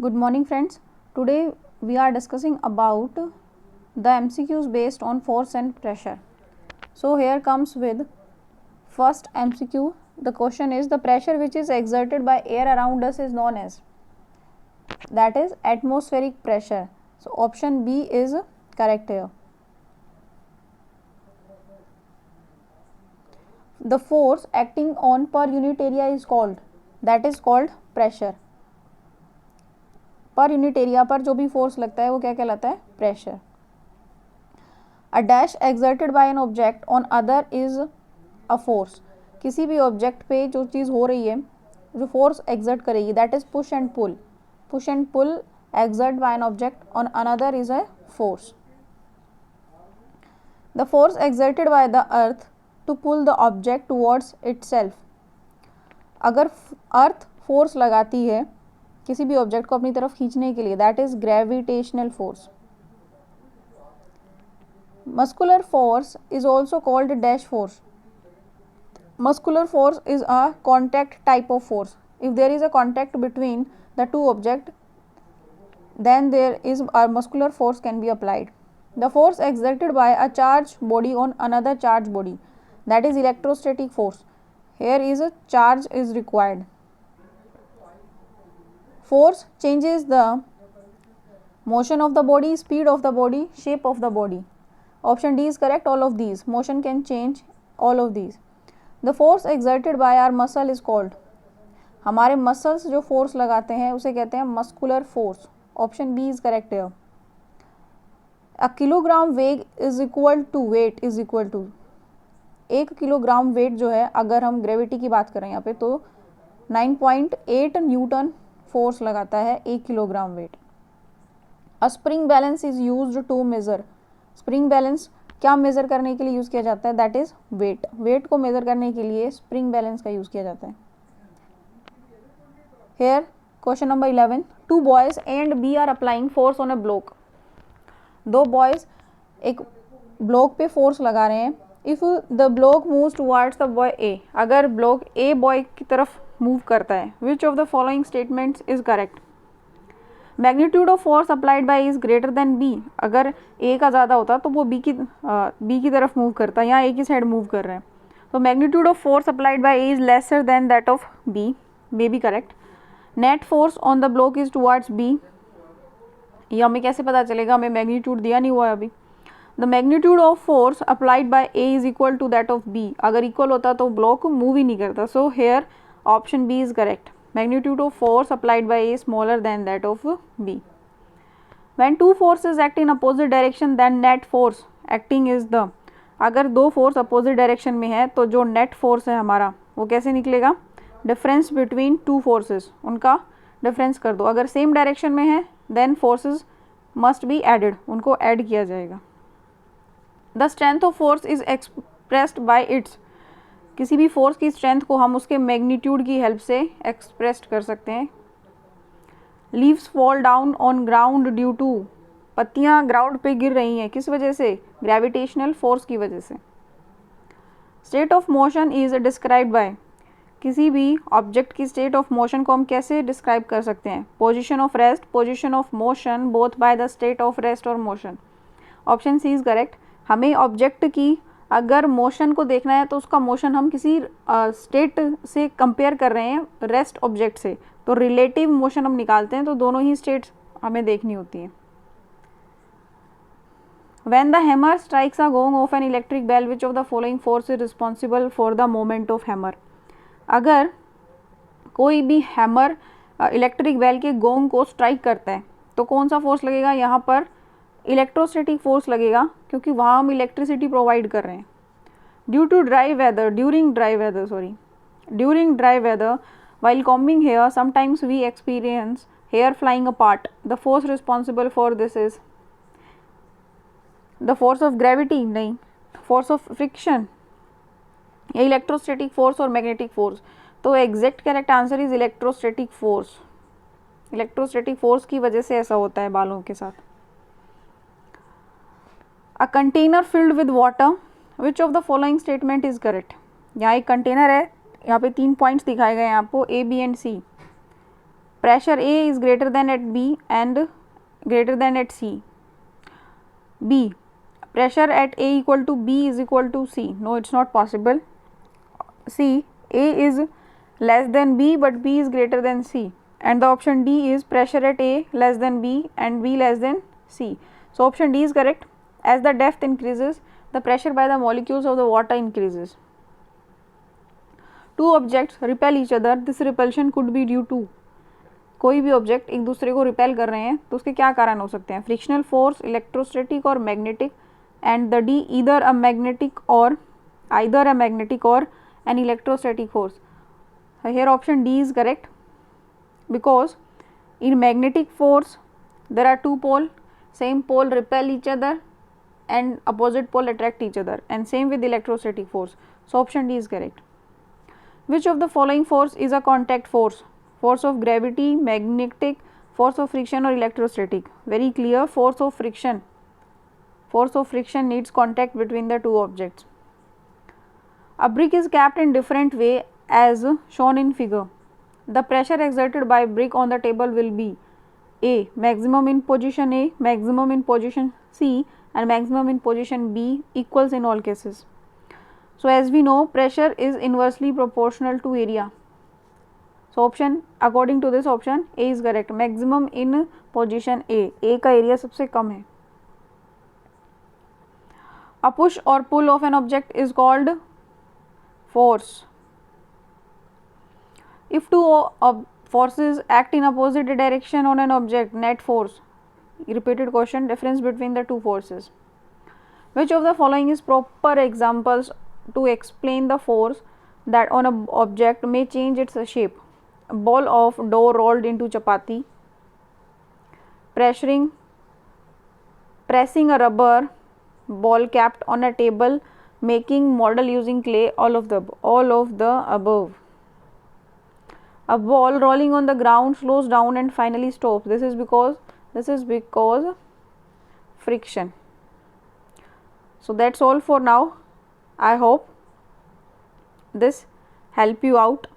Good morning friends. Today we are discussing about the MCQs based on force and pressure. So here comes with first MCQ. The question is, the pressure which is exerted by air around us is known as, that is atmospheric pressure. So option B is correct here. The force acting on per unit area is called, that is called pressure. Per unit area पर जो भी force लगता है वो क्या कहलाता है? Pressure. A dash exerted by an object on other is a force. किसी भी ऑब्जेक्ट पे जो चीज़ हो रही है, जो फोर्स एक्सर्ट करेगी, that is push and pull. Push and pull exert by an object on another is a force. The force exerted by the earth to pull the object towards itself. अगर earth force लगाती है किसी भी object को अपनी तरफ खींचने के लिए, that is gravitational force. Muscular force is also called dash force. Muscular force is a contact type of force. If there is a contact between the two object, then there is a muscular force can be applied. The force exerted by a charged body on another charged body, that is electrostatic force. Here is a charge is required. Force changes the motion of the body, speed of the body, shape of the body. Option D is correct, all of these. Motion can change all of these. The force exerted by our muscle is called, हमारे muscles जो force लगाते हैं उसे कहते हैं muscular force. Option B is correct है. A kilogram weight is equal to 1 kilogram weight जो है, अगर हम ग्रेविटी की बात करें यहाँ पे, तो 9.8 न्यूटन फोर्स लगाता है 1 kilogram weight. A spring balance is used to measure. Spring balance क्या मेजर करने के लिए यूज किया जाता है? That is weight. वेट को मेजर करने के लिए स्प्रिंग बैलेंस का यूज किया जाता है. Here question number 11. Two boys A and B are applying force on a block. दो बॉयज एक ब्लॉक पे फोर्स लगा रहे हैं. If the block moves towards the boy A, अगर ब्लॉक ए बॉय की तरफ मूव करता है, which of the following statements is correct? Magnitude of force applied by is greater than B. अगर ए का ज़्यादा होता तो वो बी की तरफ मूव करता, यहाँ ए की साइड मूव कर रहे हैं, तो magnitude of force applied by A is lesser than that of B, may be correct. Net force on the block is towards B. ये हमें कैसे पता चलेगा? हमें मैग्नीट्यूड दिया नहीं हुआ है अभी. The magnitude of force applied by A is equal to that of B. अगर इक्वल होता तो ब्लॉक मूव ही नहीं करता. So here option B is correct. Magnitude of force applied by A smaller than that of B. When two forces act in opposite direction then net force acting is the. अगर दो force opposite direction में है तो जो net force है हमारा वो कैसे निकलेगा? डिफरेंस बिटवीन टू फोर्सेस, उनका डिफरेंस कर दो. अगर सेम डायरेक्शन में है then forces must be added, उनको ऐड किया जाएगा. The strength of force is expressed by its. किसी भी फोर्स की स्ट्रेंथ को हम उसके मैग्नीट्यूड की हेल्प से एक्सप्रेस कर सकते हैं. Leaves fall down on ground due to. पत्तियां ग्राउंड पे गिर रही हैं, किस वजह से? ग्रेविटेशनल फोर्स की वजह से. State of motion is described bye. किसी भी ऑब्जेक्ट की स्टेट ऑफ मोशन को हम कैसे डिस्क्राइब कर सकते हैं? Position of rest, position of motion, both by the state of rest और motion. Option C is correct. हमें ऑब्जेक्ट की अगर मोशन को देखना है तो उसका मोशन हम किसी स्टेट से कंपेयर कर रहे हैं रेस्ट ऑब्जेक्ट से, तो रिलेटिव मोशन हम निकालते हैं, तो दोनों ही स्टेट्स हमें देखनी होती हैं. When the hammer strikes a gong of an electric bell, which of the following force is responsible for the movement of hammer? अगर कोई भी हैमर इलेक्ट्रिक बेल के गोंग को स्ट्राइक करता है तो कौन सा फोर्स लगेगा? यहाँ पर इलेक्ट्रोस्टैटिक फोर्स लगेगा, क्योंकि वहाँ हम इलेक्ट्रिसिटी प्रोवाइड कर रहे हैं. During dry weather while combing hair sometimes we experience hair flying apart. The force responsible for this is the force of gravity, नहीं, force of friction, या इलेक्ट्रोस्टैटिक फोर्स और मैग्नेटिक फोर्स. तो exact correct answer is electrostatic force. Electrostatic force की वजह से ऐसा होता है बालों के साथ. A container filled with water, which of the following statement is correct? यहाँ एक कंटेनर है, यहाँ पे 3 पॉइंट्स दिखाए गए हैं आपको, A B and C. pressure A is greater than at B and greater than at C. B, pressure at A equal to B is equal to C. No, it's not possible. C, A is less than B but B is greater than C. And the option D is pressure at A less than B and B less than C. So option D is correct. As the depth increases, the pressure by the molecules of the water increases. Two objects repel each other. This repulsion could be due to, कोई भी object एक दूसरे को repel कर रहे हैं तो उसके क्या कारण हो सकते हैं? फ्रिक्शनल फोर्स, इलेक्ट्रोस्टैटिक और magnetic, and the D either a magnetic और an electrostatic force. Here option D is correct, because in magnetic force there are two poles, same pole repel each other and opposite pole attract each other, and same with electrostatic force. So option D is correct. Which of the following force is a contact force? Force of gravity, magnetic, force of friction or electrostatic? Very clear, force of friction. Force of friction needs contact between the two objects. A brick is kept in different way as shown in figure. The pressure exerted by brick on the table will be A, maximum in position A, maximum in position C and maximum in position B, equals in all cases. So as we know, pressure is inversely proportional to area. So option, according to this option, A is correct. Maximum in position A. A का area सबसे कम है. A push or pull of an object is called force. If two forces act in opposite direction on an object, net force. Repeated question, difference between the two forces. Which of the following is proper examples to explain the force that on an object may change its shape? A ball of dough rolled into chapati, pressing a rubber ball kept on a table, making model using clay, all of the above. A ball rolling on the ground slows down and finally stops. This is because friction. So that's all for now. I hope this help you out.